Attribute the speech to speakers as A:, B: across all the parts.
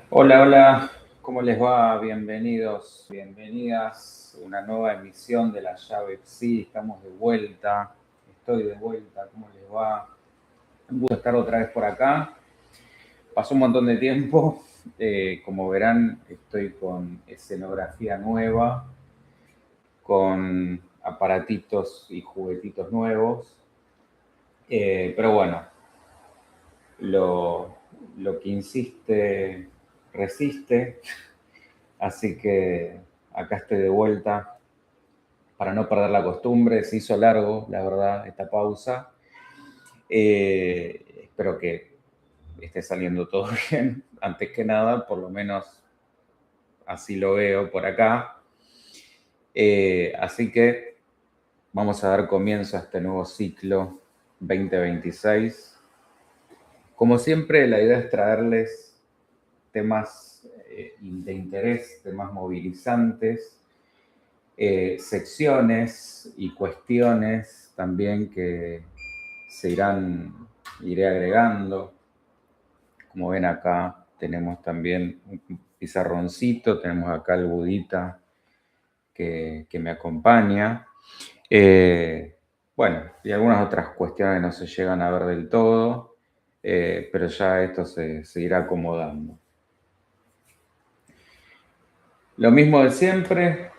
A: Hola, hola, ¿cómo les va? Bienvenidos, bienvenidas a una nueva emisión de La Llave Psi. Estamos de vuelta, estoy de vuelta, ¿cómo les va? Un gusto estar otra vez por acá. Pasó un montón de tiempo, como verán, estoy con escenografía nueva, con aparatitos y juguetitos nuevos. Pero bueno, lo, lo que insiste, resiste. Así que acá estoy de vuelta para no perder la costumbre. Se hizo largo, la verdad, esta pausa. Espero que esté saliendo todo bien. Antes que nada, por lo menos así lo veo por acá. Así que vamos a dar comienzo a este nuevo ciclo 2026. Como siempre, la idea es traerles temas de interés, temas movilizantes, secciones y cuestiones también que iré agregando. Como ven acá tenemos también un pizarroncito, tenemos acá el Budita que me acompaña. Eh, bueno, y algunas otras cuestiones no se llegan a ver del todo, pero ya esto se irá acomodando. Lo mismo de siempre,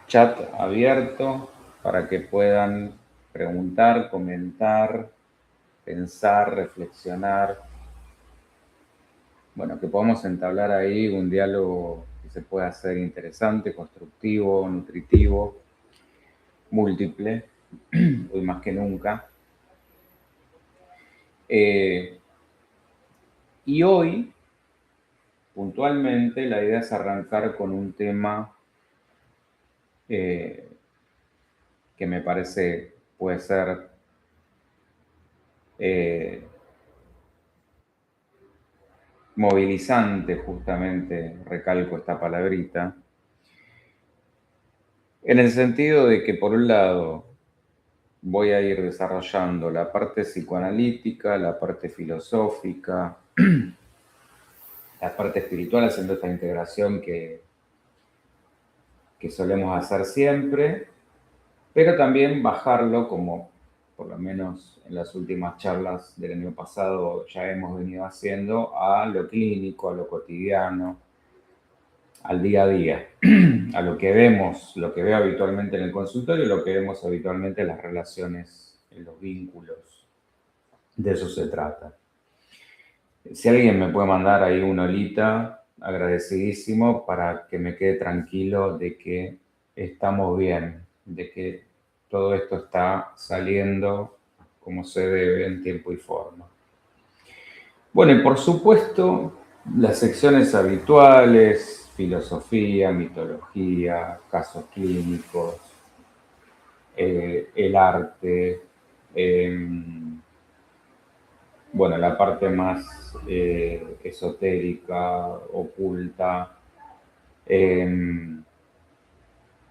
A: chat abierto para que puedan preguntar, comentar, pensar, reflexionar. Bueno, que podamos entablar ahí un diálogo que se pueda hacer interesante, constructivo, nutritivo, múltiple, hoy más que nunca. Eh, y hoy, puntualmente, la idea es arrancar con un tema eh, que me parece puede ser eh, movilizante, justamente, recalco esta palabrita, en el sentido de que por un lado voy a ir desarrollando la parte psicoanalítica, la parte filosófica, la parte espiritual, haciendo esta integración que solemos hacer siempre, pero también bajarlo, como por lo menos en las últimas charlas del año pasado ya hemos venido haciendo, a lo clínico, a lo cotidiano, al día a día, a lo que vemos, lo que veo habitualmente en el consultorio, lo que vemos habitualmente en las relaciones, en los vínculos. De eso se trata. Si alguien me puede mandar ahí una olita, agradecidísimo para que me quede tranquilo de que estamos bien, de que todo esto está saliendo como se debe en tiempo y forma. Bueno, y por supuesto, las secciones habituales, filosofía, mitología, casos clínicos, el arte, bueno, la parte más esotérica, oculta, eh,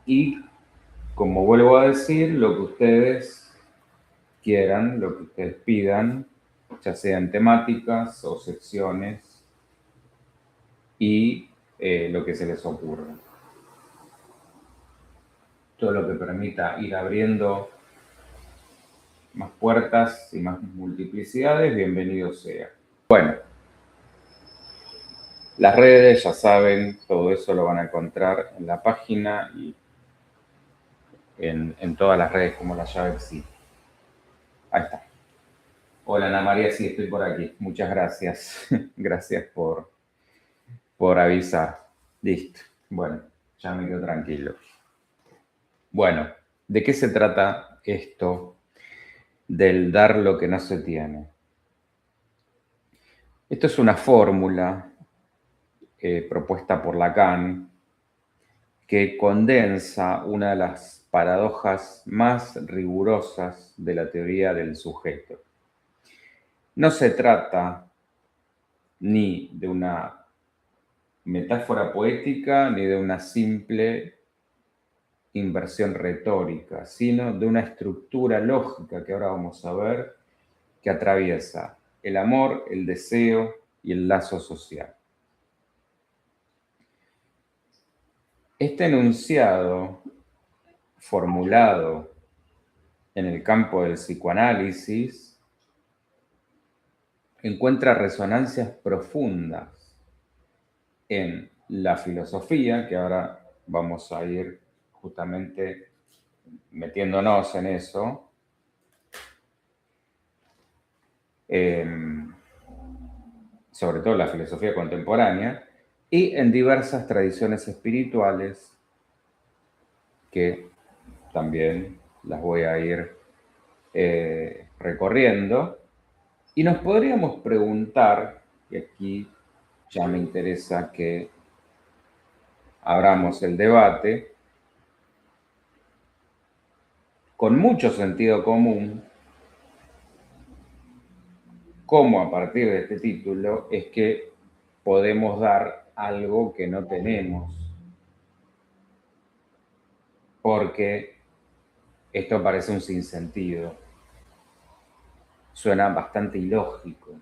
A: y como vuelvo a decir, lo que ustedes quieran, lo que ustedes pidan, ya sean temáticas o secciones, y lo que se les ocurra. Todo lo que permita ir abriendo más puertas y más multiplicidades, bienvenido sea. Bueno, las redes ya saben, todo eso lo van a encontrar en la página y en todas las redes como La Llave Psi. Ahí está. Hola Ana María, sí, estoy por aquí. Muchas gracias. Gracias por avisar. Listo. Bueno, ya me quedo tranquilo. Bueno, ¿de qué se trata esto del dar lo que no se tiene? Esto es una fórmula propuesta por Lacan que condensa una de las paradojas más rigurosas de la teoría del sujeto. No se trata ni de una metáfora poética ni de una simple inversión retórica, sino de una estructura lógica que ahora vamos a ver que atraviesa el amor, el deseo y el lazo social. Este enunciado formulado en el campo del psicoanálisis encuentra resonancias profundas en la filosofía, que ahora vamos a ir justamente metiéndonos en eso, sobre todo la filosofía contemporánea, y en diversas tradiciones espirituales que también las voy a ir recorriendo. Y nos podríamos preguntar, y aquí ya me interesa que abramos el debate, con mucho sentido común, cómo a partir de este título es que podemos dar algo que no tenemos. Porque esto parece un sinsentido. Suena bastante ilógico.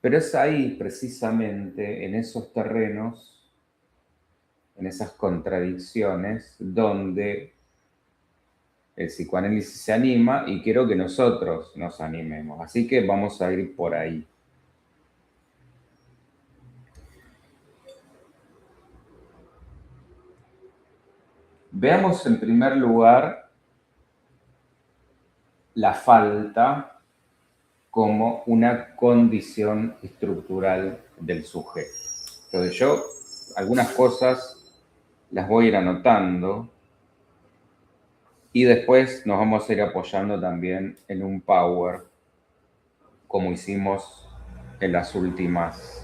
A: Pero es ahí, precisamente, en esos terrenos, en esas contradicciones, donde el psicoanálisis se anima y quiero que nosotros nos animemos. Así que vamos a ir por ahí. Veamos en primer lugar la falta como una condición estructural del sujeto. Entonces yo algunas cosas las voy a ir anotando y después nos vamos a ir apoyando también en un power como hicimos en las últimas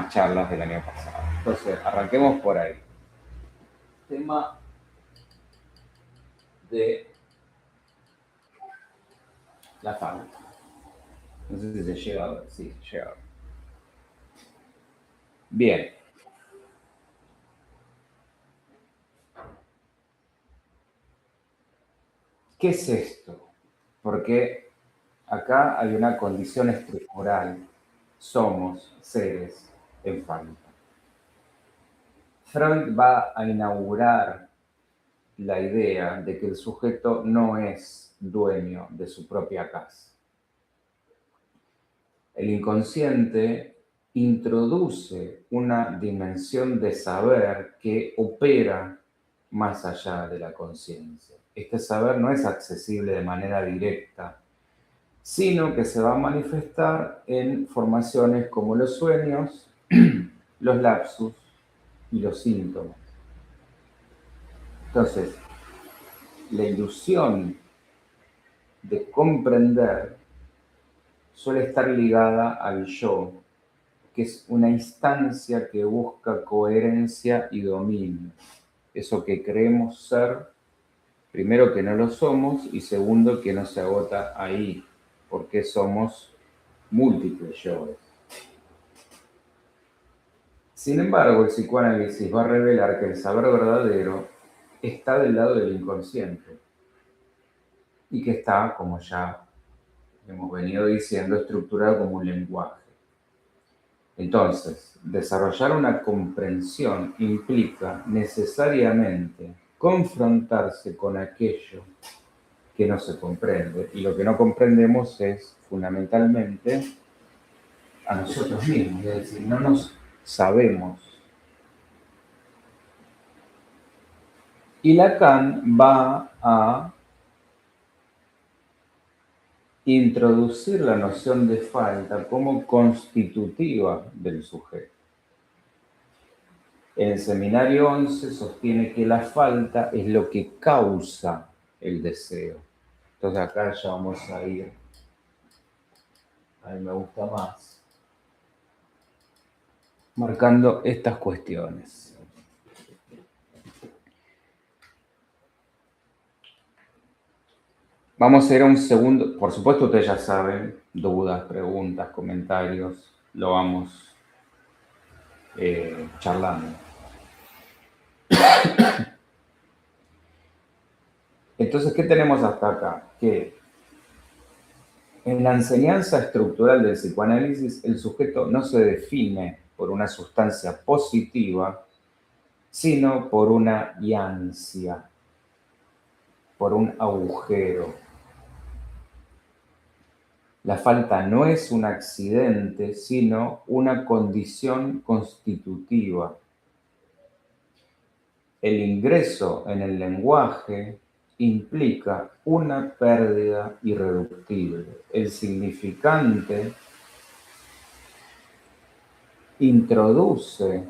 A: charlas del año pasado. Entonces, arranquemos por ahí. Tema de la falta. No sé si se llega a ver. Sí, se llega a ver. Bien. ¿Qué es esto? Porque acá hay una condición estructural. Somos seres en falta. Freud va a inaugurar la idea de que el sujeto no es dueño de su propia casa. El inconsciente introduce una dimensión de saber que opera más allá de la conciencia. Este saber no es accesible de manera directa, sino que se va a manifestar en formaciones como los sueños, los lapsus y los síntomas. Entonces, la ilusión de comprender suele estar ligada al yo, que es una instancia que busca coherencia y dominio. Eso que creemos ser, primero que no lo somos y segundo que no se agota ahí, porque somos múltiples yoes. Sin embargo, el psicoanálisis va a revelar que el saber verdadero está del lado del inconsciente y que está, como ya hemos venido diciendo, estructurado como un lenguaje. Entonces, desarrollar una comprensión implica necesariamente confrontarse con aquello que no se comprende. Y lo que no comprendemos es fundamentalmente a nosotros mismos, es decir, no nos sabemos. Y Lacan va a introducir la noción de falta como constitutiva del sujeto. En el seminario 11 sostiene que la falta es lo que causa el deseo. Entonces acá ya vamos a ir, a mí me gusta más, marcando estas cuestiones. Vamos a ir a un segundo, por supuesto ustedes ya saben, dudas, preguntas, comentarios, lo vamos charlando. Entonces, ¿qué tenemos hasta acá? Que en la enseñanza estructural del psicoanálisis el sujeto no se define por una sustancia positiva, sino por una yancia, por un agujero. La falta no es un accidente, sino una condición constitutiva. El ingreso en el lenguaje implica una pérdida irreductible. El significante introduce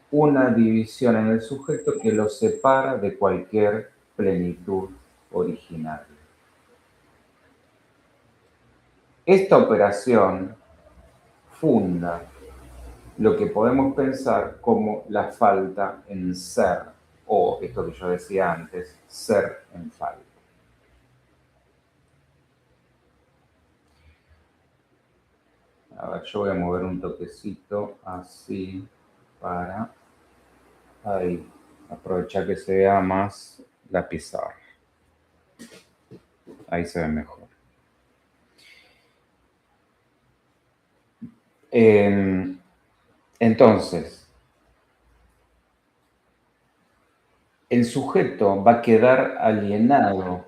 A: una división en el sujeto que lo separa de cualquier plenitud original. Esta operación funda lo que podemos pensar como la falta en ser, o esto que yo decía antes, ser en falta. A ver, yo voy a mover un toquecito así para ahí, aprovechar que se vea más la pizarra. Ahí se ve mejor. Entonces, el sujeto va a quedar alienado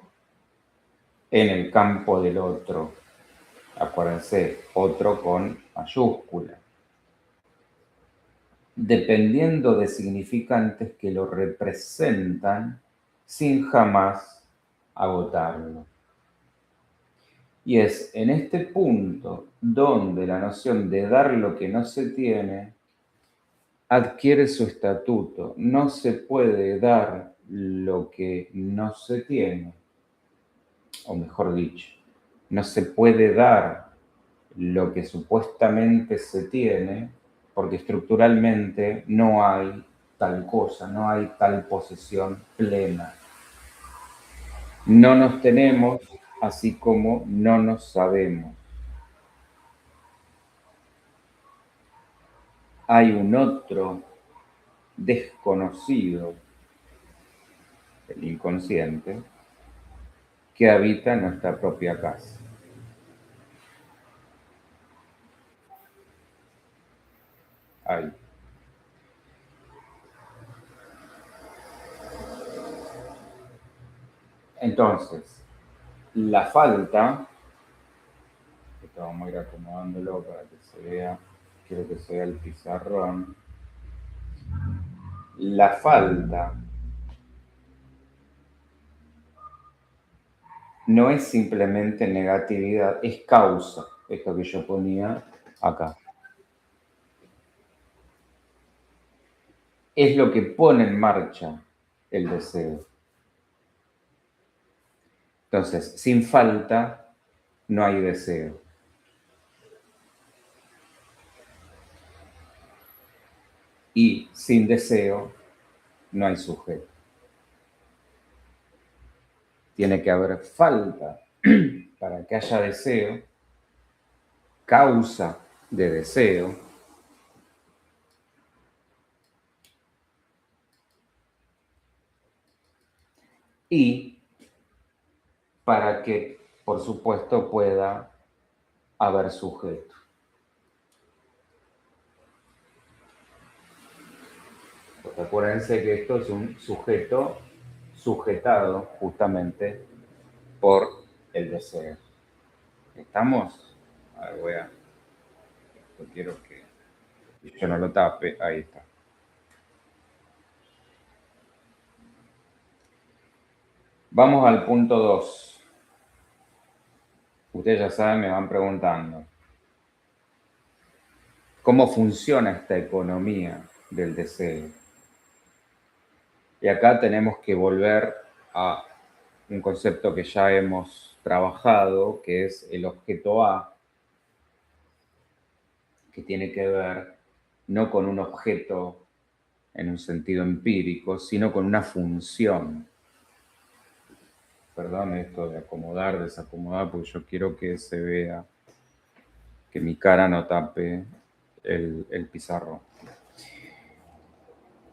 A: en el campo del otro. Acuérdense, otro con mayúscula. Dependiendo de significantes que lo representan sin jamás agotarlo. Y es en este punto donde la noción de dar lo que no se tiene adquiere su estatuto. No se puede dar lo que no se tiene, o mejor dicho, no se puede dar lo que supuestamente se tiene, porque estructuralmente no hay tal cosa, no hay tal posesión plena. No nos tenemos, así como no nos sabemos. Hay un otro desconocido, el inconsciente, que habita en nuestra propia casa. Ahí. Entonces, la falta, que vamos a ir acomodándolo para que se vea, quiero que se vea el pizarrón. La falta no es simplemente negatividad, es causa, esto que yo ponía acá. Es lo que pone en marcha el deseo. Entonces, sin falta no hay deseo. Y sin deseo no hay sujeto. Tiene que haber falta para que haya deseo, causa de deseo, y para que, por supuesto, pueda haber sujeto. Pues acuérdense que esto es un sujeto sujetado justamente por el deseo. ¿Estamos? A ver, esto quiero que yo no lo tape, ahí está. Vamos al punto 2. Ustedes ya saben, me van preguntando. ¿Cómo funciona esta economía del deseo? Y acá tenemos que volver a un concepto que ya hemos trabajado, que es el objeto A, que tiene que ver no con un objeto en un sentido empírico, sino con una función. Perdón esto de acomodar, desacomodar, porque yo quiero que se vea, que mi cara no tape el pizarrón.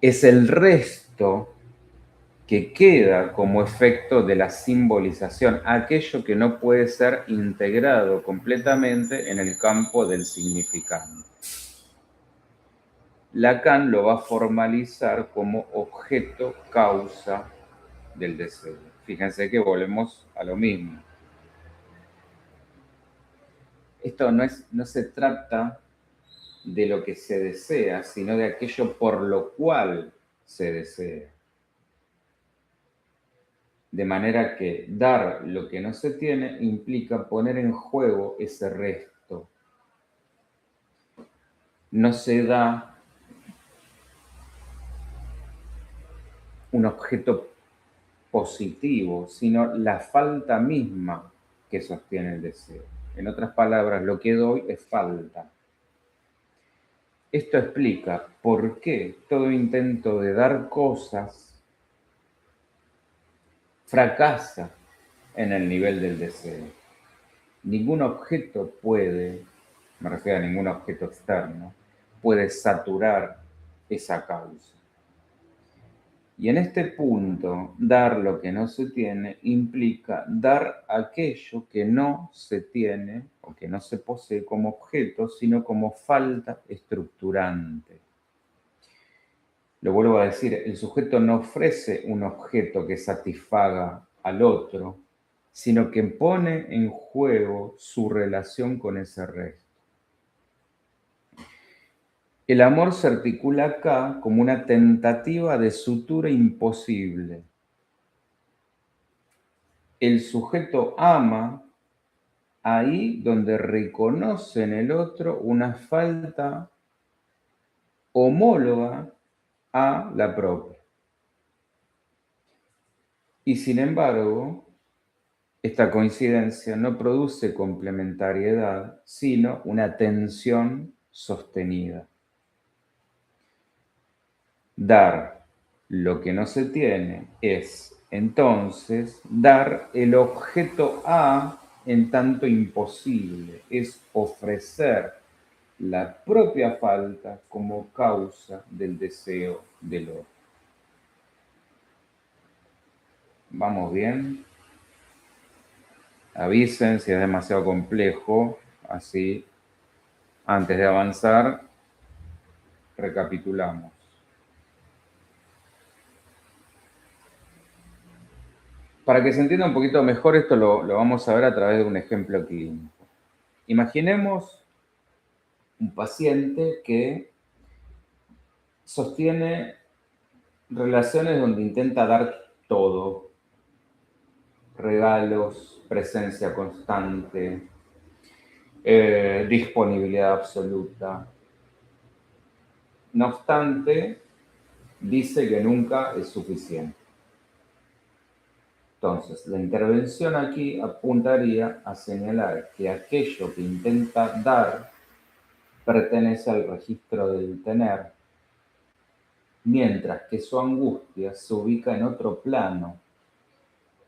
A: Es el resto que queda como efecto de la simbolización, aquello que no puede ser integrado completamente en el campo del significante. Lacan lo va a formalizar como objeto causa del deseo. Fíjense que volvemos a lo mismo. Esto no se trata de lo que se desea, sino de aquello por lo cual se desea. De manera que dar lo que no se tiene implica poner en juego ese resto. No se da un objeto positivo, sino la falta misma que sostiene el deseo. En otras palabras, lo que doy es falta. Esto explica por qué todo intento de dar cosas fracasa en el nivel del deseo. Ningún objeto puede, me refiero a ningún objeto externo, puede saturar esa causa. Y en este punto, dar lo que no se tiene implica dar aquello que no se tiene o que no se posee como objeto, sino como falta estructurante. Lo vuelvo a decir, el sujeto no ofrece un objeto que satisfaga al otro, sino que pone en juego su relación con ese resto. El amor se articula acá como una tentativa de sutura imposible. El sujeto ama ahí donde reconoce en el otro una falta homóloga a la propia. Y sin embargo, esta coincidencia no produce complementariedad, sino una tensión sostenida. Dar lo que no se tiene es, entonces, dar el objeto A en tanto imposible, es ofrecer la propia falta como causa del deseo del otro. ¿Vamos bien? Avisen si es demasiado complejo, así antes de avanzar recapitulamos. Para que se entienda un poquito mejor, esto lo vamos a ver a través de un ejemplo clínico. Imaginemos un paciente que sostiene relaciones donde intenta dar todo, regalos, presencia constante, disponibilidad absoluta. No obstante, dice que nunca es suficiente. Entonces, la intervención aquí apuntaría a señalar que aquello que intenta dar pertenece al registro del tener, mientras que su angustia se ubica en otro plano,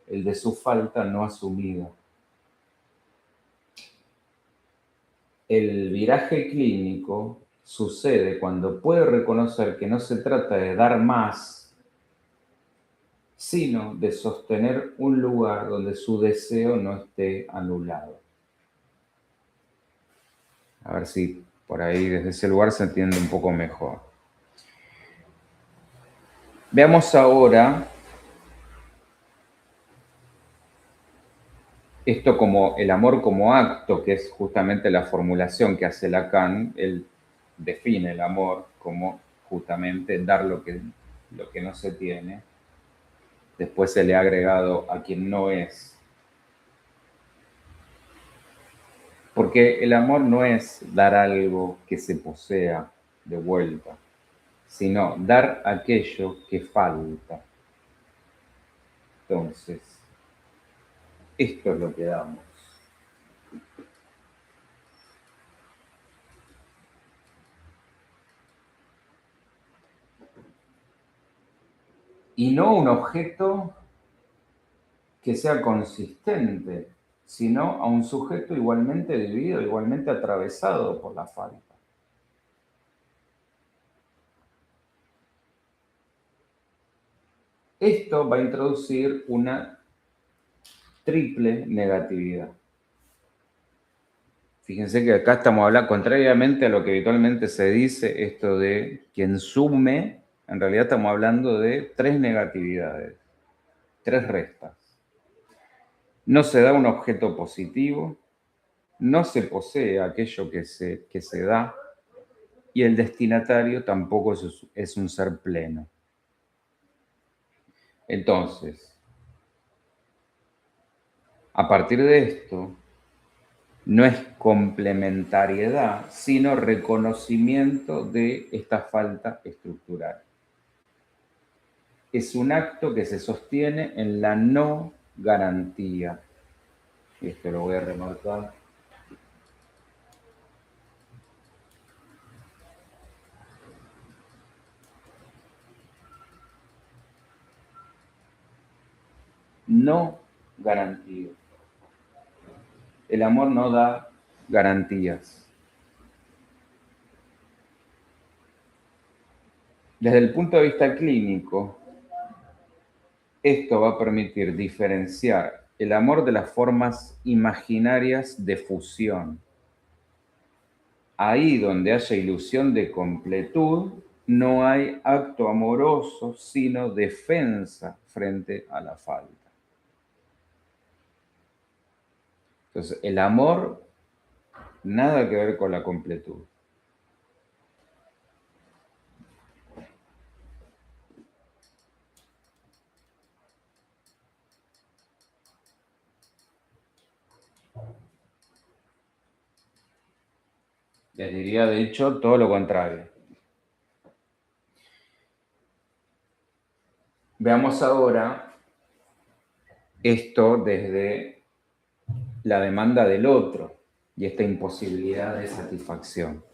A: el de su falta no asumida. El viraje clínico sucede cuando puede reconocer que no se trata de dar más, sino de sostener un lugar donde su deseo no esté anulado. A ver si por ahí desde ese lugar se entiende un poco mejor. Veamos ahora esto como el amor como acto, que es justamente la formulación que hace Lacan. Él define el amor como justamente dar lo que no se tiene. Después se le ha agregado a quien no es. Porque el amor no es dar algo que se posea de vuelta, sino dar aquello que falta. Entonces, esto es lo que damos. Y no un objeto que sea consistente, sino a un sujeto igualmente dividido, igualmente atravesado por la falta. Esto va a introducir una triple negatividad. Fíjense que acá estamos hablando, contrariamente a lo que habitualmente se dice, esto de quien sume, en realidad estamos hablando de tres negatividades, tres restas. No se da un objeto positivo, no se posee aquello que se da, y el destinatario tampoco es un ser pleno. Entonces, a partir de esto, no es complementariedad, sino reconocimiento de esta falta estructural. Es un acto que se sostiene en la no garantía. Esto lo voy a remarcar. No garantía. El amor no da garantías. Desde el punto de vista clínico, esto va a permitir diferenciar el amor de las formas imaginarias de fusión. Ahí donde haya ilusión de completud, no hay acto amoroso, sino defensa frente a la falta. Entonces, el amor, nada que ver con la completud. Les diría, de hecho, todo lo contrario. Veamos ahora esto desde la demanda del otro y esta imposibilidad de satisfacción.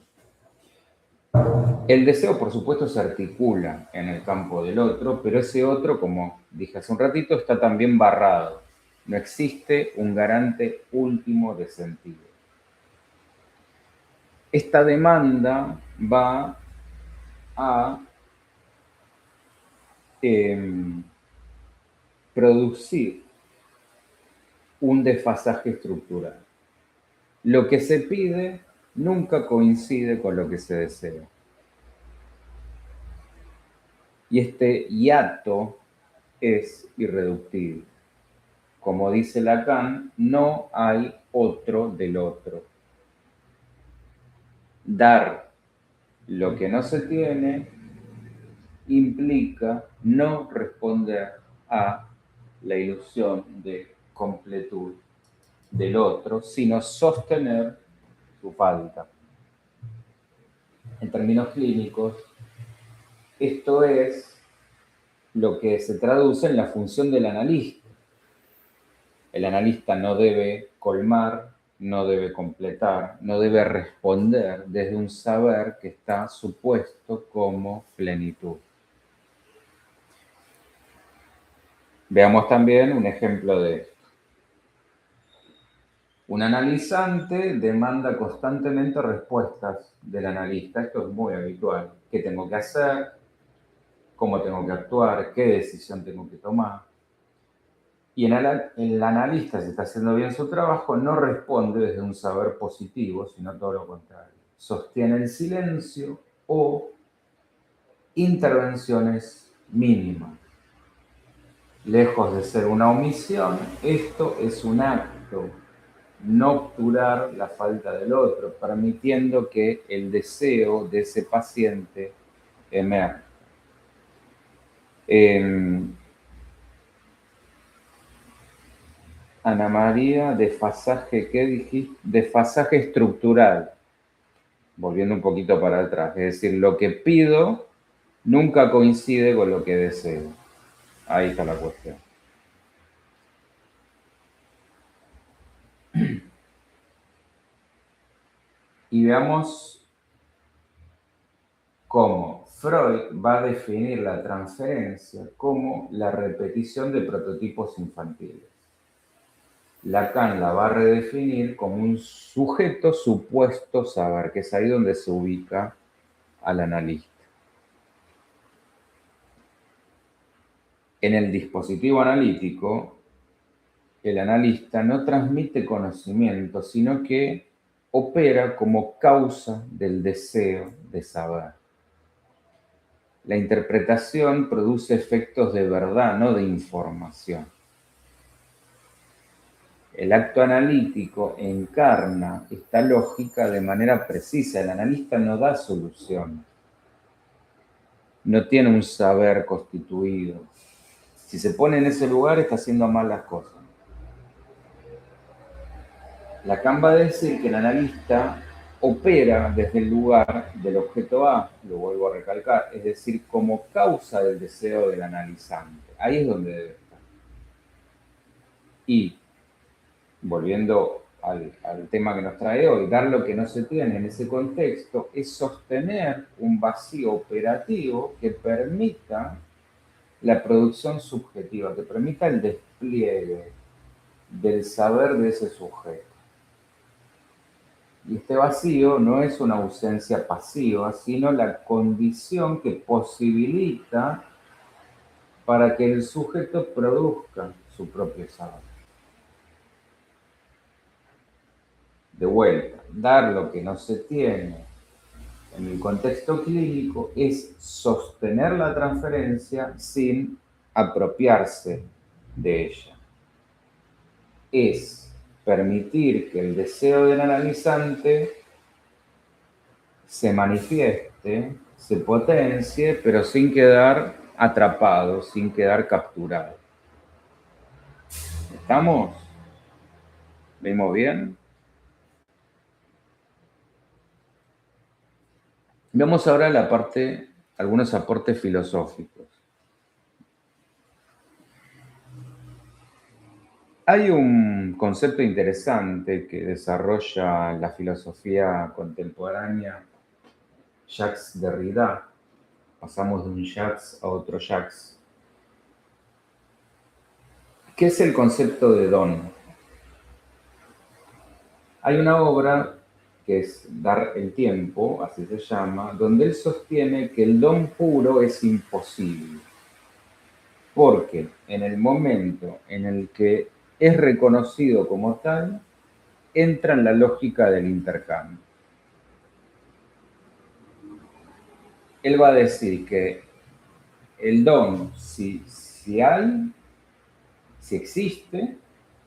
A: El deseo, por supuesto, se articula en el campo del otro, pero ese otro, como dije hace un ratito, está también barrado. No existe un garante último de sentido. Esta demanda va a producir un desfasaje estructural. Lo que se pide nunca coincide con lo que se desea. Y este hiato es irreductible. Como dice Lacan, no hay otro del otro. Dar lo que no se tiene implica no responder a la ilusión de completud del otro, sino sostener su falta. En términos clínicos, esto es lo que se traduce en la función del analista. El analista no debe colmar, no debe completar, no debe responder desde un saber que está supuesto como plenitud. Veamos también un ejemplo de esto. Un analizante demanda constantemente respuestas del analista. Esto es muy habitual. ¿Qué tengo que hacer? ¿Cómo tengo que actuar? ¿Qué decisión tengo que tomar? Y el analista, si está haciendo bien su trabajo, no responde desde un saber positivo, sino todo lo contrario. Sostiene el silencio o intervenciones mínimas. Lejos de ser una omisión, esto es un acto, no obturar la falta del otro, permitiendo que el deseo de ese paciente emerja. Ana María, desfasaje, ¿qué dijiste? Desfasaje estructural, volviendo un poquito para atrás, es decir, lo que pido nunca coincide con lo que deseo. Ahí está la cuestión. Y veamos cómo Freud va a definir la transferencia como la repetición de prototipos infantiles. Lacan la va a redefinir como un sujeto supuesto saber, que es ahí donde se ubica al analista. En el dispositivo analítico, el analista no transmite conocimiento, sino que opera como causa del deseo de saber. La interpretación produce efectos de verdad, no de información. El acto analítico encarna esta lógica de manera precisa. El analista no da soluciones, no tiene un saber constituido. Si se pone en ese lugar, está haciendo mal las cosas. Lacan va a decir que el analista opera desde el lugar del objeto A, lo vuelvo a recalcar, es decir, como causa del deseo del analizante. Ahí es donde debe estar. Y, volviendo al tema que nos trae hoy, dar lo que no se tiene en ese contexto es sostener un vacío operativo que permita la producción subjetiva, que permita el despliegue del saber de ese sujeto. Y este vacío no es una ausencia pasiva, sino la condición que posibilita para que el sujeto produzca su propio saber. De vuelta, dar lo que no se tiene en el contexto clínico es sostener la transferencia sin apropiarse de ella. Es permitir que el deseo del analizante se manifieste, se potencie, pero sin quedar atrapado, sin quedar capturado. ¿Estamos? ¿Vemos bien? Vemos ahora la parte, algunos aportes filosóficos. Hay un concepto interesante que desarrolla la filosofía contemporánea, Jacques Derrida. Pasamos de un Jacques a otro Jacques. ¿Qué es el concepto de don? Hay una obra que es Dar el tiempo, así se llama, donde él sostiene que el don puro es imposible, porque en el momento en el que es reconocido como tal, entra en la lógica del intercambio. Él va a decir que el don, si hay, si existe,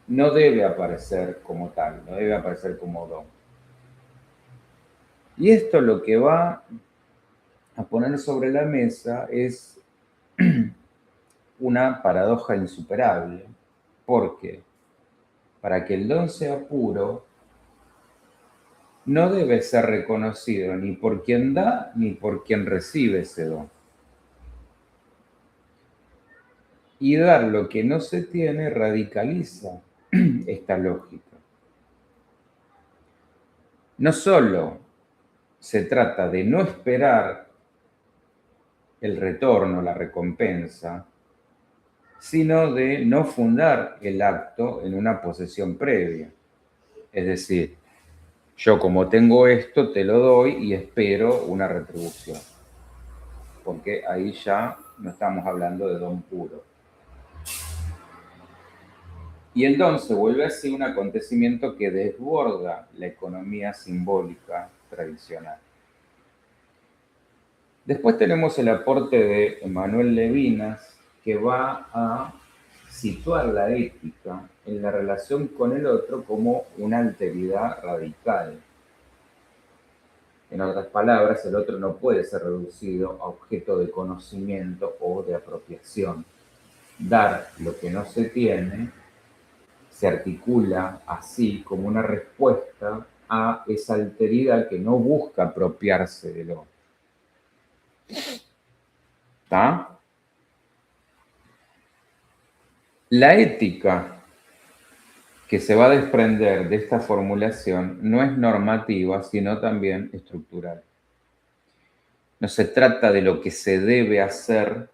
A: no debe aparecer como tal, no debe aparecer como don. Y esto lo que va a poner sobre la mesa es una paradoja insuperable, porque para que el don sea puro, no debe ser reconocido ni por quien da ni por quien recibe ese don. Y dar lo que no se tiene radicaliza esta lógica. No solo se trata de no esperar el retorno, la recompensa, sino de no fundar el acto en una posesión previa. Es decir, yo como tengo esto, te lo doy y espero una retribución. Porque ahí ya no estamos hablando de don puro. Y el don se vuelve así un acontecimiento que desborda la economía simbólica tradicional. Después tenemos el aporte de Emmanuel Levinas, que va a situar la ética en la relación con el otro como una alteridad radical. En otras palabras, el otro no puede ser reducido a objeto de conocimiento o de apropiación. Dar lo que no se tiene se articula así como una respuesta a esa alteridad que no busca apropiarse del otro. ¿Está? La ética que se va a desprender de esta formulación no es normativa, sino también estructural. No se trata de lo que se debe hacer,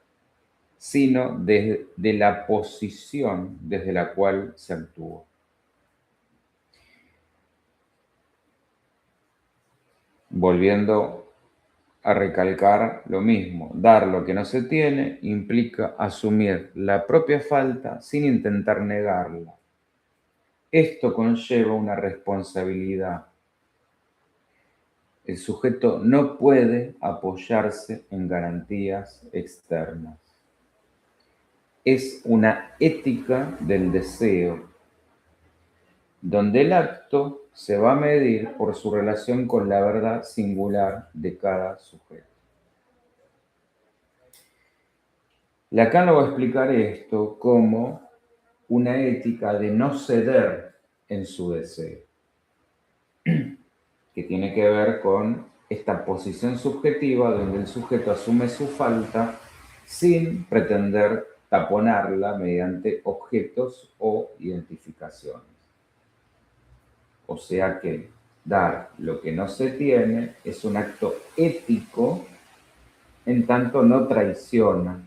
A: sino de la posición desde la cual se actúa. Volviendo a recalcar lo mismo, dar lo que no se tiene implica asumir la propia falta sin intentar negarla. Esto conlleva una responsabilidad El sujeto no puede apoyarse en garantías externas. Es una ética del deseo, donde el acto se va a medir por su relación con la verdad singular de cada sujeto. Lacan lo va a explicar esto como una ética de no ceder en su deseo, que tiene que ver con esta posición subjetiva donde el sujeto asume su falta sin pretender taponarla mediante objetos o identificaciones. O sea que dar lo que no se tiene es un acto ético en tanto no traiciona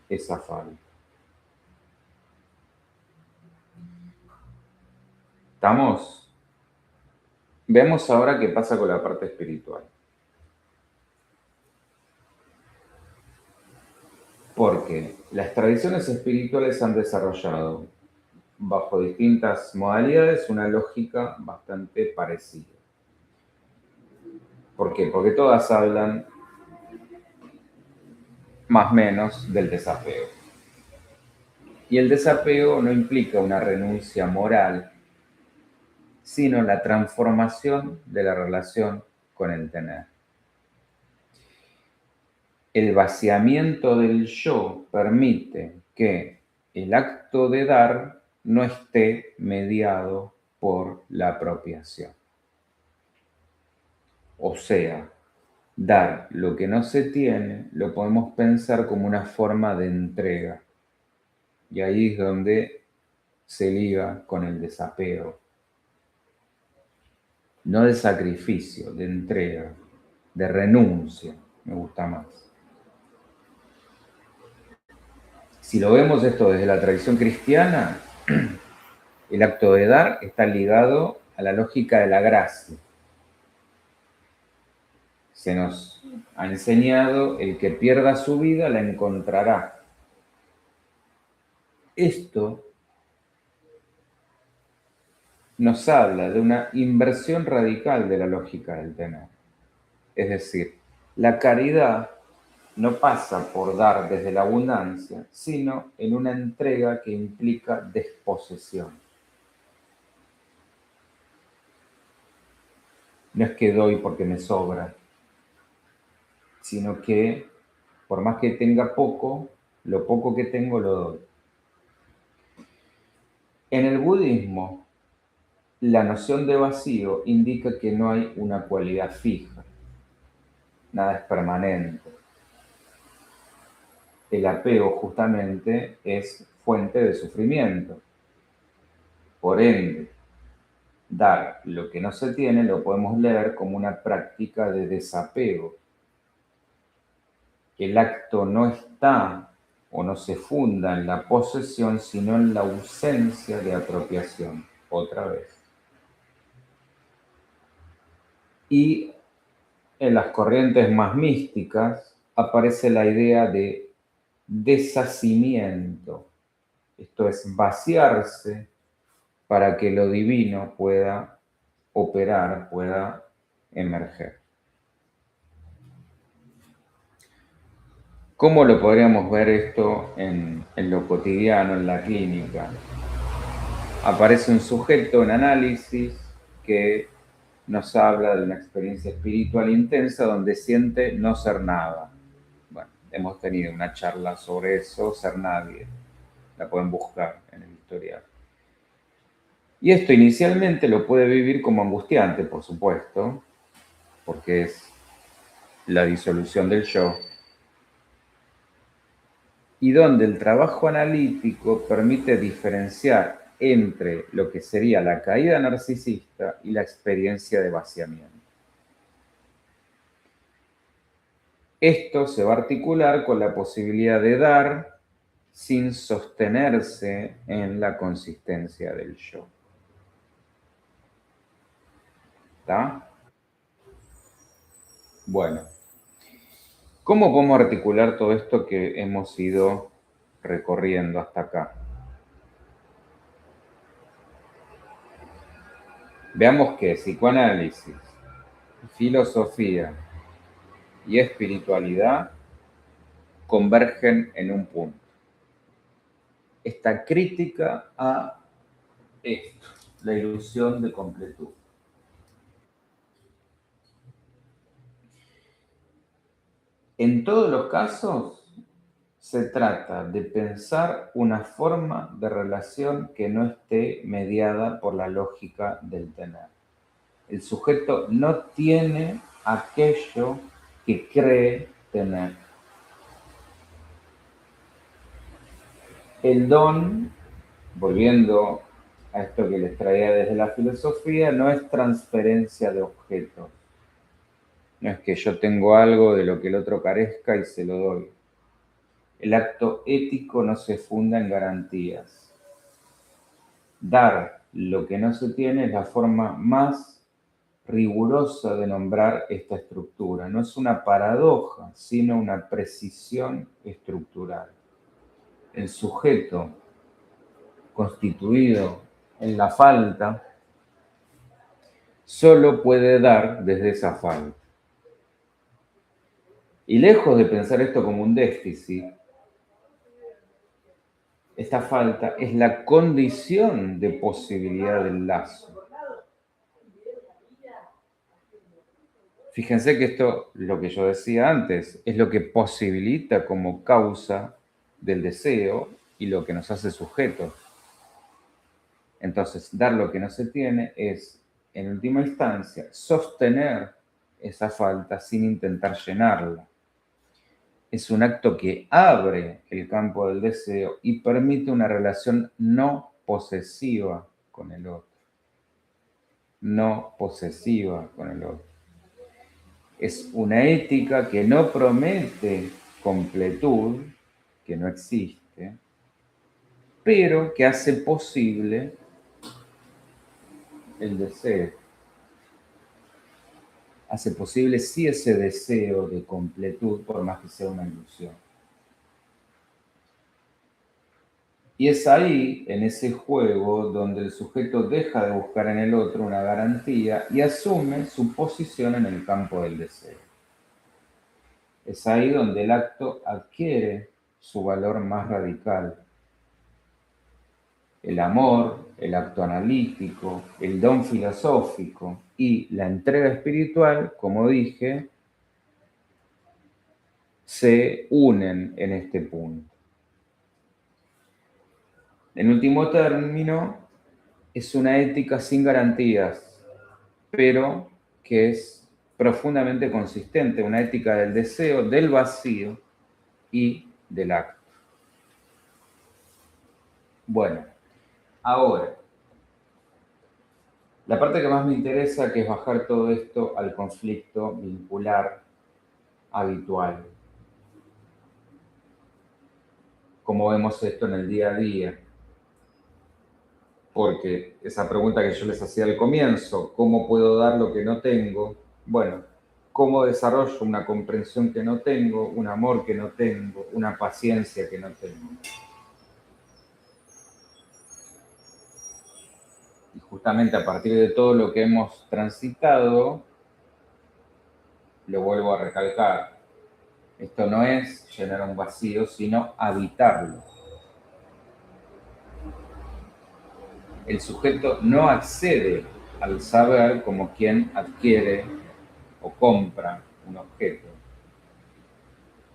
A: esa falta. ¿Estamos? Veamos ahora qué pasa con la parte espiritual. Porque las tradiciones espirituales han desarrollado, bajo distintas modalidades, una lógica bastante parecida. ¿Por qué? Porque todas hablan más o menos del desapego. Y el desapego no implica una renuncia moral, sino la transformación de la relación con el tener. El vaciamiento del yo permite que el acto de dar no esté mediado por la apropiación. O sea, dar lo que no se tiene lo podemos pensar como una forma de entrega. Y ahí es donde se liga con el desapego. No de sacrificio, de entrega, de renuncia, me gusta más. Si lo vemos esto desde la tradición cristiana, el acto de dar está ligado a la lógica de la gracia. Se nos ha enseñado, el que pierda su vida la encontrará. Esto nos habla de una inversión radical de la lógica del tener. Es decir, la caridad no pasa por dar desde la abundancia, sino en una entrega que implica desposesión. No es que doy porque me sobra, sino que por más que tenga poco, lo poco que tengo lo doy. En el budismo, la noción de vacío indica que no hay una cualidad fija, nada es permanente. El apego justamente es fuente de sufrimiento. Por ende, dar lo que no se tiene lo podemos leer como una práctica de desapego. El acto no está o no se funda en la posesión, sino en la ausencia de apropiación. Otra vez. Y en las corrientes más místicas aparece la idea de deshacimiento. Esto es vaciarse para que lo divino pueda operar, pueda emerger. ¿Cómo lo podríamos ver esto en lo cotidiano, en la clínica? Aparece un sujeto en análisis que nos habla de una experiencia espiritual intensa donde siente no ser nada. Bueno, hemos tenido una charla sobre eso, ser nadie. La pueden buscar en el historial. Y esto inicialmente lo puede vivir como angustiante, por supuesto, porque es la disolución del yo, y donde el trabajo analítico permite diferenciar entre lo que sería la caída narcisista y la experiencia de vaciamiento. Esto se va a articular con la posibilidad de dar sin sostenerse en la consistencia del yo. ¿Está? Bueno, ¿cómo podemos articular todo esto que hemos ido recorriendo hasta acá? Veamos que psicoanálisis, filosofía y espiritualidad convergen en un punto. Esta crítica a esto, la ilusión de completud. En todos los casos, se trata de pensar una forma de relación que no esté mediada por la lógica del tener. El sujeto no tiene aquello que cree tener. El don, volviendo a esto que les traía desde la filosofía, no es transferencia de objetos. No es que yo tengo algo de lo que el otro carezca y se lo doy. El acto ético no se funda en garantías. Dar lo que no se tiene es la forma más rigurosa de nombrar esta estructura. No es una paradoja, sino una precisión estructural. El sujeto constituido en la falta solo puede dar desde esa falta. Y lejos de pensar esto como un déficit, esta falta es la condición de posibilidad del lazo. Fíjense que esto, lo que yo decía antes, es lo que posibilita como causa del deseo y lo que nos hace sujetos. Entonces, dar lo que no se tiene es, en última instancia, sostener esa falta sin intentar llenarla. Es un acto que abre el campo del deseo y permite una relación no posesiva con el otro. No posesiva con el otro. Es una ética que no promete completud, que no existe, pero que hace posible el deseo. Hace posible sí ese deseo de completud, por más que sea una ilusión. Y es ahí, en ese juego, donde el sujeto deja de buscar en el otro una garantía y asume su posición en el campo del deseo. Es ahí donde el acto adquiere su valor más radical. El amor, el acto analítico, el don filosófico y la entrega espiritual, como dije, se unen en este punto. En último término, es una ética sin garantías, pero que es profundamente consistente, una ética del deseo, del vacío y del acto. Bueno, ahora, la parte que más me interesa, que es bajar todo esto al conflicto vincular habitual. Cómo vemos esto en el día a día. Porque esa pregunta que yo les hacía al comienzo, ¿cómo puedo dar lo que no tengo? Bueno, ¿cómo desarrollo una comprensión que no tengo, un amor que no tengo, una paciencia que no tengo? Y justamente a partir de todo lo que hemos transitado, lo vuelvo a recalcar, esto no es llenar un vacío, sino habitarlo. El sujeto no accede al saber como quien adquiere o compra un objeto,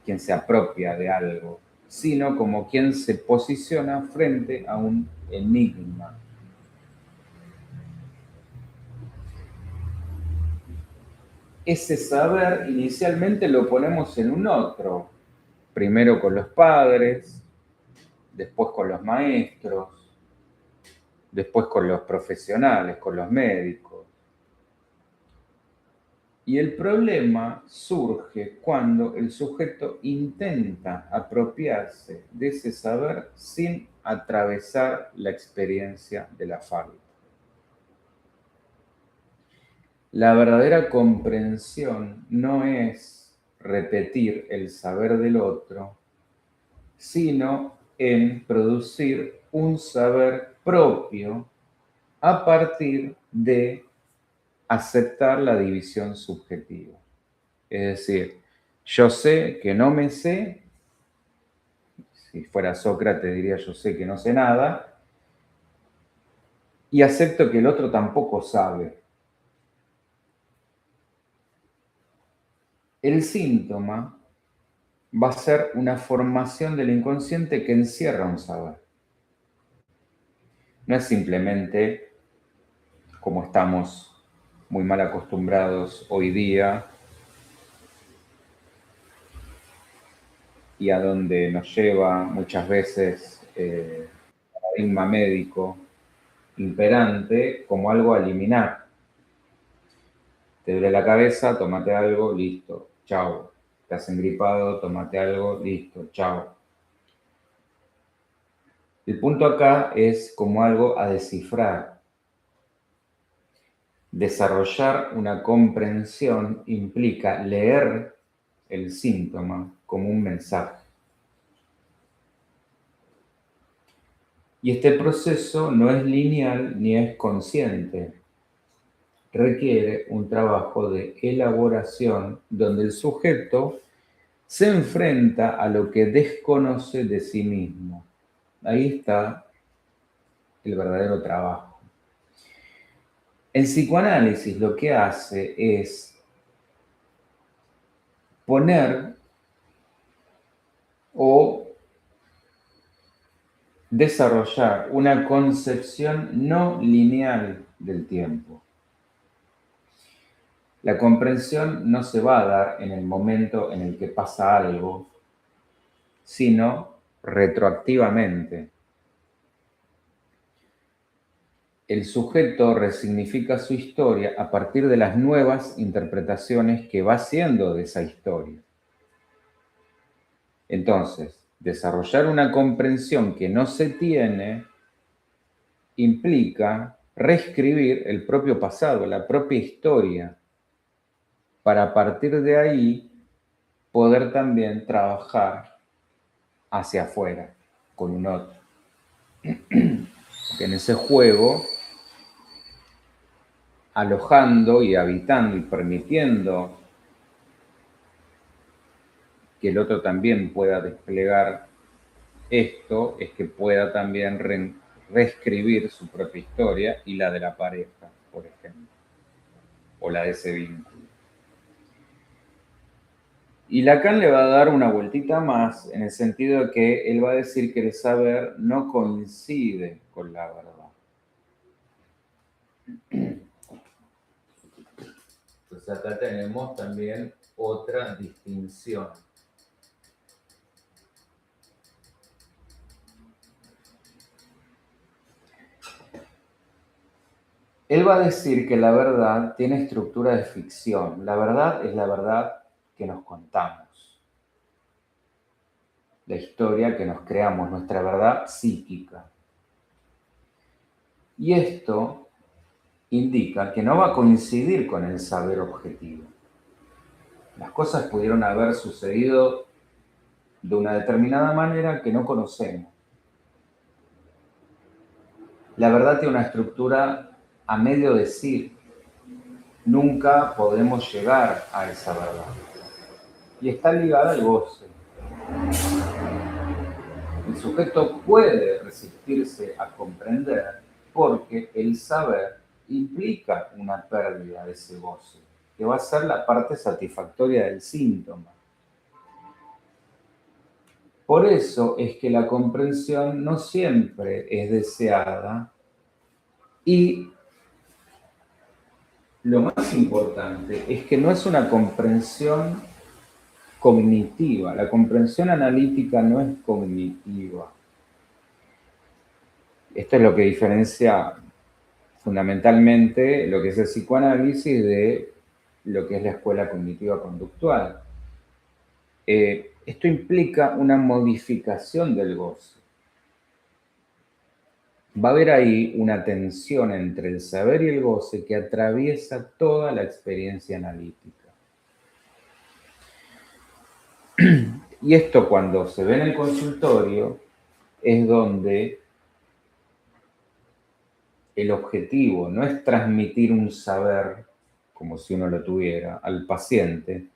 A: quien se apropia de algo, sino como quien se posiciona frente a un enigma. Ese saber inicialmente lo ponemos en un otro, primero con los padres, después con los maestros, después con los profesionales, con los médicos. Y el problema surge cuando el sujeto intenta apropiarse de ese saber sin atravesar la experiencia de la falta. La verdadera comprensión no es repetir el saber del otro, sino en producir un saber propio a partir de aceptar la división subjetiva. Es decir, yo sé que no me sé, si fuera Sócrates diría yo sé que no sé nada, y acepto que el otro tampoco sabe. El síntoma va a ser una formación del inconsciente que encierra un saber. No es simplemente, como estamos muy mal acostumbrados hoy día y a donde nos lleva muchas veces el paradigma médico imperante, como algo a eliminar. Te duele la cabeza, tómate algo, listo, chao. Te has engripado, tómate algo, listo, chao. El punto acá es como algo a descifrar. Desarrollar una comprensión implica leer el síntoma como un mensaje. Y este proceso no es lineal ni es consciente. Requiere un trabajo de elaboración donde el sujeto se enfrenta a lo que desconoce de sí mismo. Ahí está el verdadero trabajo. El psicoanálisis lo que hace es poner o desarrollar una concepción no lineal del tiempo. La comprensión no se va a dar en el momento en el que pasa algo, sino retroactivamente. El sujeto resignifica su historia a partir de las nuevas interpretaciones que va haciendo de esa historia. Entonces, desarrollar una comprensión que no se tiene implica reescribir el propio pasado, la propia historia, para a partir de ahí poder también trabajar hacia afuera con un otro. Porque en ese juego, alojando y habitando y permitiendo que el otro también pueda desplegar esto, es que pueda también reescribir su propia historia y la de la pareja, por ejemplo, o la de ese vínculo. Y Lacan le va a dar una vueltita más en el sentido de que él va a decir que el saber no coincide con la verdad. Entonces acá tenemos también otra distinción. Él va a decir que la verdad tiene estructura de ficción. La verdad es la verdad que nos contamos. La historia que nos creamos, nuestra verdad psíquica. Y esto indica que no va a coincidir con el saber objetivo. Las cosas pudieron haber sucedido de una determinada manera que no conocemos. La verdad tiene una estructura a medio decir. Nunca podremos llegar a esa verdad. Y está ligada al goce. El sujeto puede resistirse a comprender porque el saber implica una pérdida de ese goce, que va a ser la parte satisfactoria del síntoma. Por eso es que la comprensión no siempre es deseada y lo más importante es que no es una comprensión cognitiva. La comprensión analítica no es cognitiva. Esto es lo que diferencia fundamentalmente lo que es el psicoanálisis de lo que es la escuela cognitiva conductual. Esto implica una modificación del goce. Va a haber ahí una tensión entre el saber y el goce que atraviesa toda la experiencia analítica. Y esto cuando se ve en el consultorio es donde el objetivo no es transmitir un saber, como si uno lo tuviera, al paciente,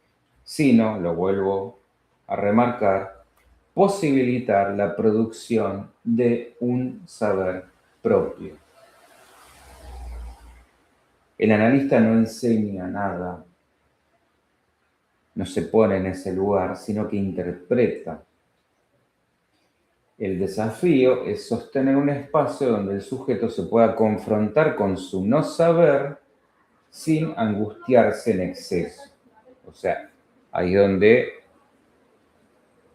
A: sino, lo vuelvo a remarcar, posibilitar la producción de un saber propio. El analista no enseña nada, no se pone en ese lugar, sino que interpreta. El desafío es sostener un espacio donde el sujeto se pueda confrontar con su no saber sin angustiarse en exceso. O sea, ahí es donde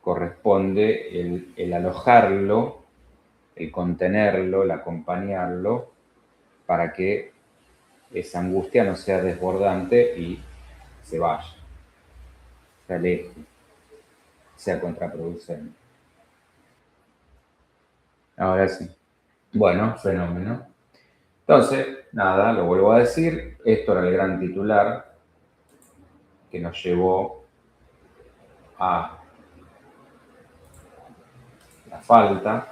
A: corresponde el alojarlo, el contenerlo, el acompañarlo, para que esa angustia no sea desbordante y se vaya, se aleje, sea contraproducente. Ahora sí. Bueno, fenómeno. Entonces, nada, lo vuelvo a decir, esto era el gran titular que nos llevó a la falta,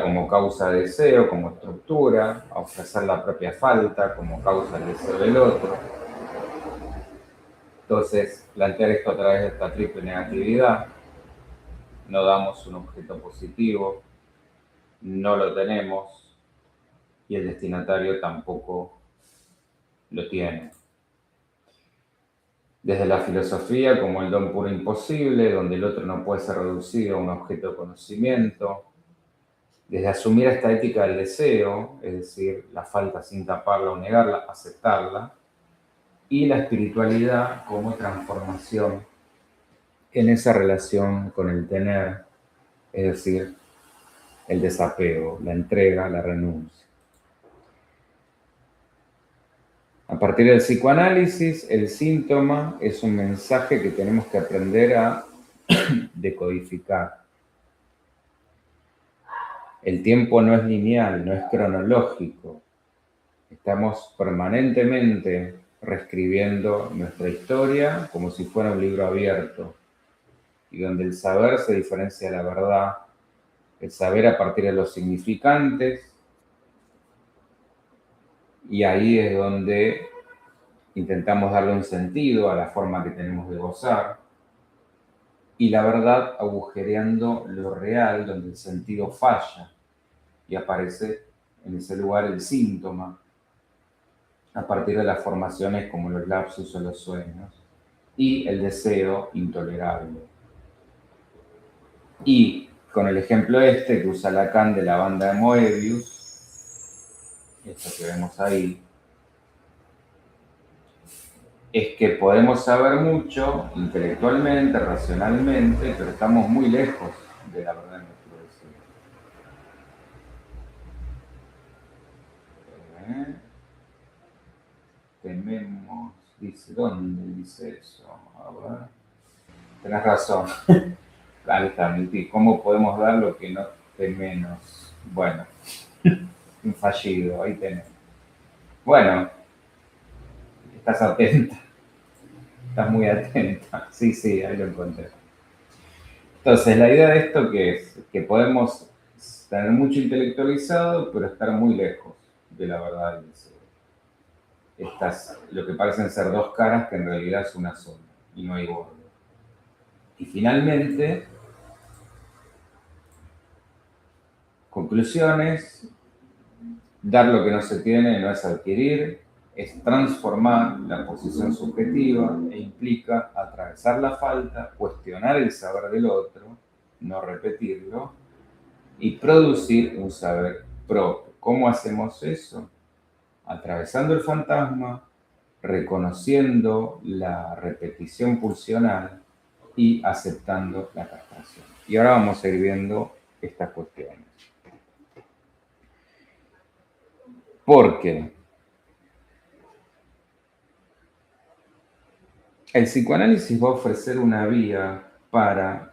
A: como causa de deseo, como estructura, a ofrecer la propia falta como causa del deseo del otro. Entonces, plantear esto a través de esta triple negatividad, no damos un objeto positivo, no lo tenemos y el destinatario tampoco lo tiene. Desde la filosofía como el don puro imposible, donde el otro no puede ser reducido a un objeto de conocimiento, desde asumir esta ética del deseo, es decir, la falta sin taparla o negarla, aceptarla, y la espiritualidad como transformación en esa relación con el tener, es decir, el desapego, la entrega, la renuncia. A partir del psicoanálisis, el síntoma es un mensaje que tenemos que aprender a decodificar. El tiempo no es lineal, no es cronológico. Estamos permanentemente reescribiendo nuestra historia como si fuera un libro abierto y donde el saber se diferencia de la verdad, el saber a partir de los significantes, y ahí es donde intentamos darle un sentido a la forma que tenemos de gozar, y la verdad agujereando lo real, donde el sentido falla y aparece en ese lugar el síntoma, a partir de las formaciones como los lapsus o los sueños, y el deseo intolerable. Y con el ejemplo este que usa Lacan de la banda de Moebius, esto que vemos ahí, es que podemos saber mucho intelectualmente, racionalmente, pero estamos muy lejos de la verdad en nuestro deseo. Tememos, dice, ¿dónde dice eso? A ver. Tenés razón. Ahí está, ¿cómo podemos dar lo que no tememos? Bueno, un fallido, ahí tenés. Bueno, estás atenta, estás muy atenta. Sí, sí, ahí lo encontré. Entonces, la idea de esto que es que podemos tener mucho intelectualizado, pero estar muy lejos de la verdad del deseo. Estas, lo que parecen ser dos caras que en realidad es una sola y no hay borde. Y finalmente, conclusiones, dar lo que no se tiene no es adquirir, es transformar la posición subjetiva e implica atravesar la falta, cuestionar el saber del otro, no repetirlo, y producir un saber propio. ¿Cómo hacemos eso? Atravesando el fantasma, reconociendo la repetición pulsional y aceptando la castración. Y ahora vamos a ir viendo estas cuestiones. Porque el psicoanálisis va a ofrecer una vía para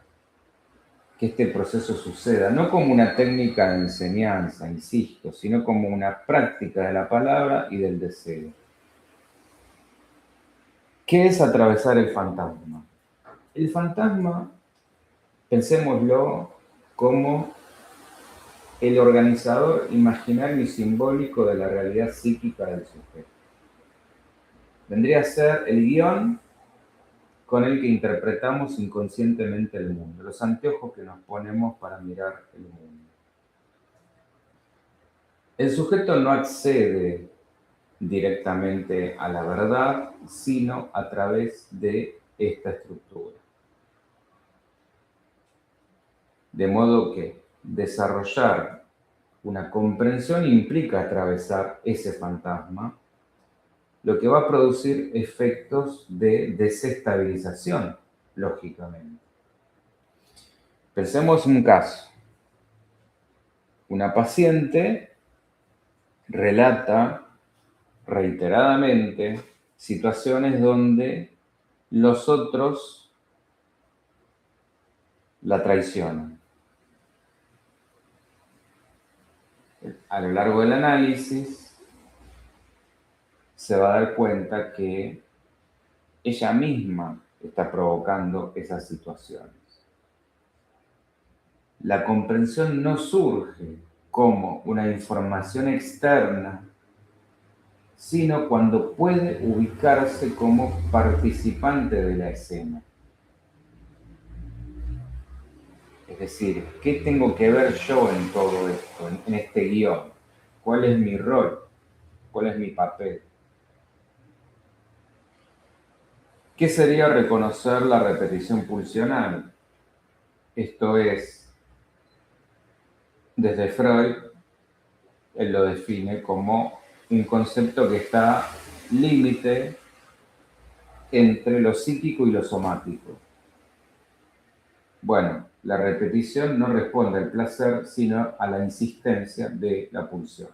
A: que este proceso suceda, no como una técnica de enseñanza, insisto, sino como una práctica de la palabra y del deseo. ¿Qué es atravesar el fantasma? El fantasma, pensémoslo como el organizador imaginario y simbólico de la realidad psíquica del sujeto. Vendría a ser el guión con el que interpretamos inconscientemente el mundo, los anteojos que nos ponemos para mirar el mundo. El sujeto no accede directamente a la verdad, sino a través de esta estructura. De modo que desarrollar una comprensión implica atravesar ese fantasma, lo que va a producir efectos de desestabilización, lógicamente. Pensemos un caso. Una paciente relata reiteradamente situaciones donde los otros la traicionan. A lo largo del análisis se va a dar cuenta que ella misma está provocando esas situaciones. La comprensión no surge como una información externa, sino cuando puede ubicarse como participante de la escena. Es decir, ¿qué tengo que ver yo en todo esto, en este guión? ¿Cuál es mi rol? ¿Cuál es mi papel? ¿Qué sería reconocer la repetición pulsional? Esto es, desde Freud, él lo define como un concepto que está límite entre lo psíquico y lo somático. Bueno, la repetición no responde al placer, sino a la insistencia de la pulsión.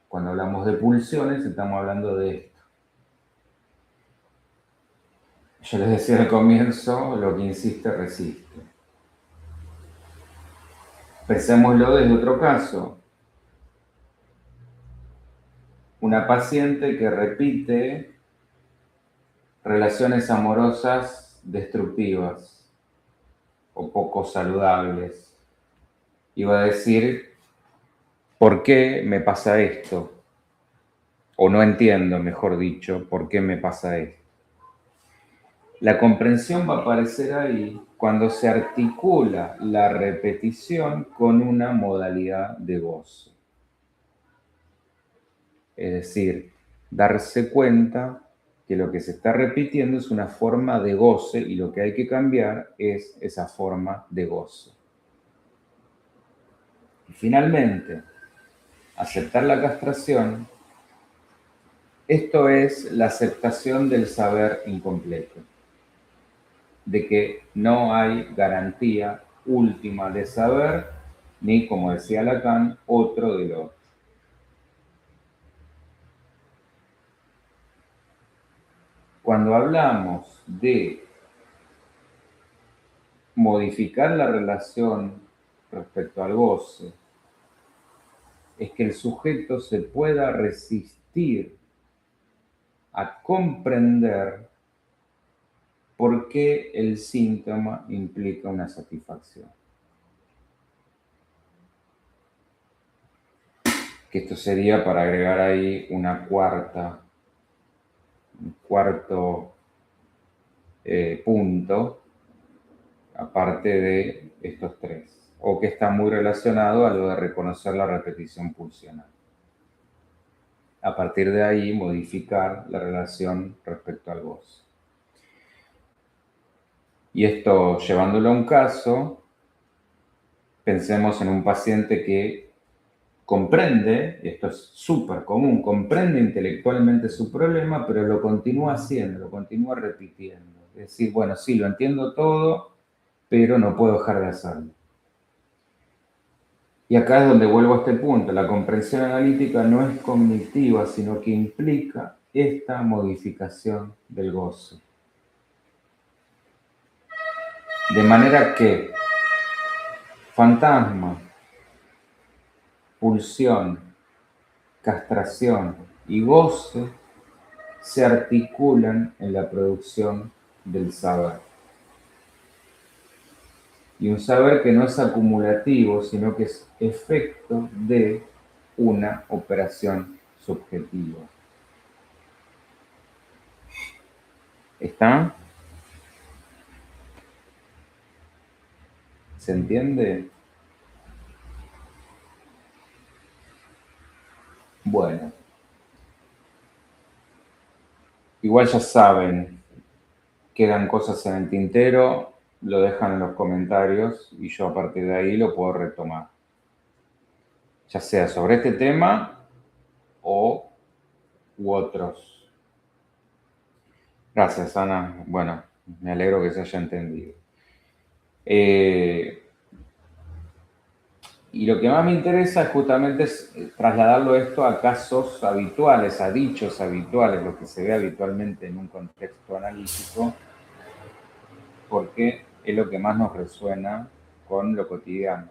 A: Cuando hablamos de pulsiones, estamos hablando de esto. Yo les decía al comienzo, lo que insiste resiste. Pensémoslo desde otro caso. Una paciente que repite relaciones amorosas destructivas o poco saludables. Y va a decir, ¿por qué me pasa esto? O no entiendo, mejor dicho, por qué me pasa esto. La comprensión va a aparecer ahí cuando se articula la repetición con una modalidad de goce. Es decir, darse cuenta que lo que se está repitiendo es una forma de goce y lo que hay que cambiar es esa forma de goce. Y finalmente, aceptar la castración, esto es la aceptación del saber incompleto, de que no hay garantía última de saber, ni, como decía Lacan, otro del otro. Cuando hablamos de modificar la relación respecto al goce, es que el sujeto se pueda resistir a comprender por qué el síntoma implica una satisfacción. Que esto sería para agregar ahí un cuarto punto, aparte de estos tres, o que está muy relacionado a lo de reconocer la repetición pulsional. A partir de ahí, modificar la relación respecto al goce. Y esto, llevándolo a un caso, pensemos en un paciente que comprende, y esto es súper común, comprende intelectualmente su problema, pero lo continúa haciendo, lo continúa repitiendo. Es decir, bueno, sí, lo entiendo todo, pero no puedo dejar de hacerlo. Y acá es donde vuelvo a este punto. La comprensión analítica no es cognitiva, sino que implica esta modificación del goce. De manera que fantasma, pulsión, castración y goce se articulan en la producción del saber. y un saber que no es acumulativo, sino que es efecto de una operación subjetiva. ¿Está? ¿Se entiende? Bueno, igual ya saben, quedan cosas en el tintero, lo dejan en los comentarios y yo a partir de ahí lo puedo retomar. Ya sea sobre este tema o u otros. Gracias, Ana. Bueno, me alegro que se haya entendido. Y lo que más me interesa es justamente trasladarlo esto a casos habituales, a dichos habituales, lo que se ve habitualmente en un contexto analítico, porque es lo que más nos resuena con lo cotidiano.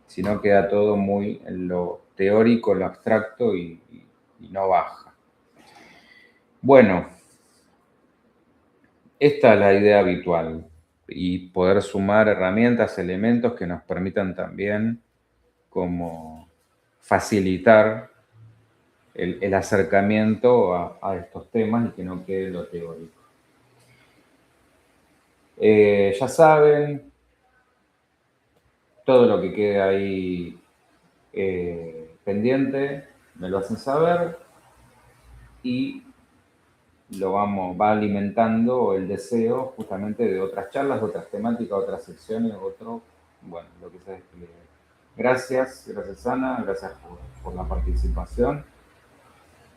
A: Si no, queda todo muy en lo teórico, en lo abstracto y no baja. Bueno, esta es la idea habitual y poder sumar herramientas, elementos que nos permitan también como facilitar el acercamiento a estos temas y que no quede lo teórico. Ya saben, todo lo que quede ahí pendiente me lo hacen saber y va alimentando el deseo justamente de otras charlas, otras temáticas, otras secciones, bueno, lo que se despliegue. Gracias Ana, gracias por la participación.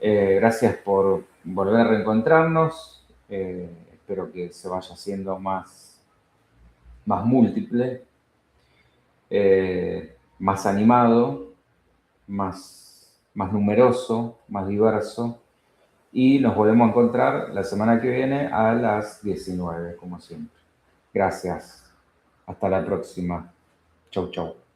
A: Gracias por volver a reencontrarnos. Espero que se vaya haciendo más múltiple, más animado, más numeroso, más diverso. Y nos volvemos a encontrar la semana que viene a las 19, como siempre. Gracias. Hasta la próxima. Chau, chau.